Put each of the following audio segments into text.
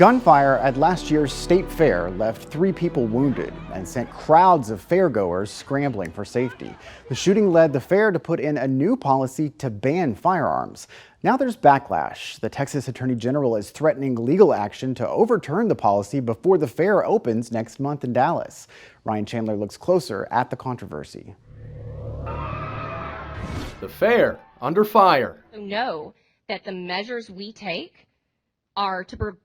Gunfire at last year's state fair left 3 people wounded and sent crowds of fairgoers scrambling for safety. The shooting led the fair to put in a new policy to ban firearms. Now there's backlash. The Texas Attorney General is threatening legal action to overturn the policy before the fair opens next month in Dallas. Ryan Chandler looks closer at the controversy. The fair under fire. Know that the measures we take are to protect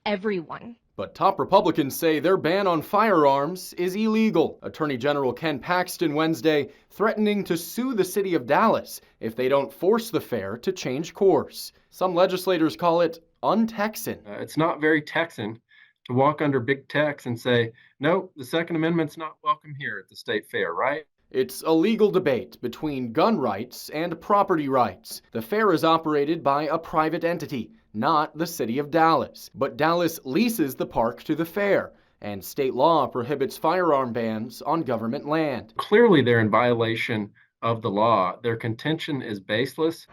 everyone. But top Republicans say their ban on firearms is illegal. Attorney General Ken Paxton Wednesday threatening to sue the city of Dallas if they don't force the fair to change course. Some legislators call it un-Texan. It's not very Texan to walk under big Tex and say, no, the Second Amendment's not welcome here at the state fair, right? It's a legal debate between gun rights and property rights. The fair is operated by a private entity, not the city of Dallas. But Dallas leases the park to the fair, and state law prohibits firearm bans on government land. Clearly, they're in violation of the law. Their contention is baseless.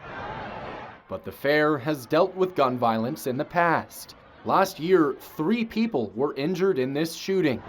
But the fair has dealt with gun violence in the past. Last year, 3 people were injured in this shooting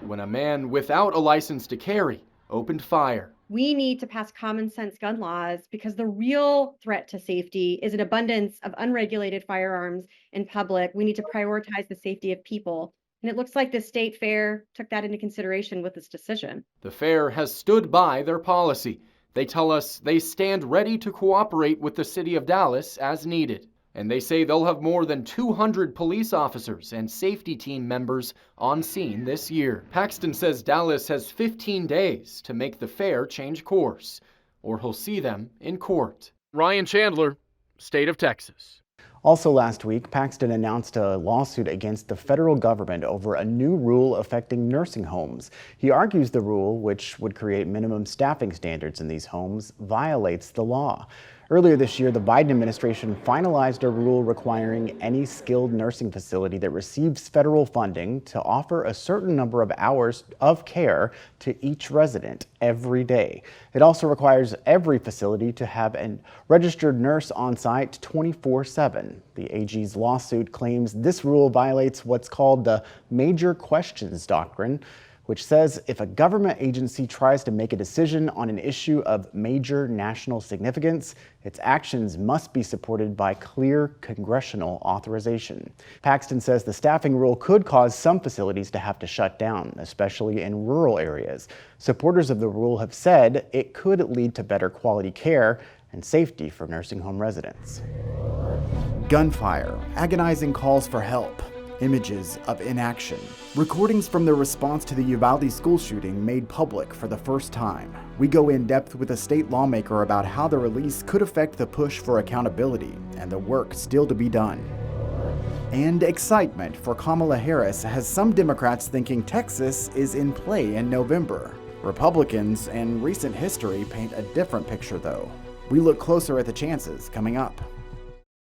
when a man without a license to carry opened fire. We need to pass common sense gun laws because the real threat to safety is an abundance of unregulated firearms in public. We need to prioritize the safety of people. And it looks like the state fair took that into consideration with this decision. The fair has stood by their policy. They tell us they stand ready to cooperate with the city of Dallas as needed. And they say they'll have more than 200 police officers and safety team members on scene this year. Paxton says Dallas has 15 days to make the fair change course, or he'll see them in court. Ryan Chandler, State of Texas. Also last week, Paxton announced a lawsuit against the federal government over a new rule affecting nursing homes. He argues the rule, which would create minimum staffing standards in these homes, violates the law. Earlier this year, the Biden administration finalized a rule requiring any skilled nursing facility that receives federal funding to offer a certain number of hours of care to each resident every day. It also requires every facility to have a registered nurse on site 24/7. The AG's lawsuit claims this rule violates what's called the Major Questions Doctrine, which says if a government agency tries to make a decision on an issue of major national significance, its actions must be supported by clear congressional authorization. Paxton says the staffing rule could cause some facilities to have to shut down, especially in rural areas. Supporters of the rule have said it could lead to better quality care and safety for nursing home residents. Gunfire, agonizing calls for help. Images of inaction. Recordings from the response to the Uvalde school shooting made public for the first time. We go in depth with a state lawmaker about how the release could affect the push for accountability and the work still to be done. And excitement for Kamala Harris has some Democrats thinking Texas is in play in November. Republicans and recent history paint a different picture though. We look closer at the chances coming up.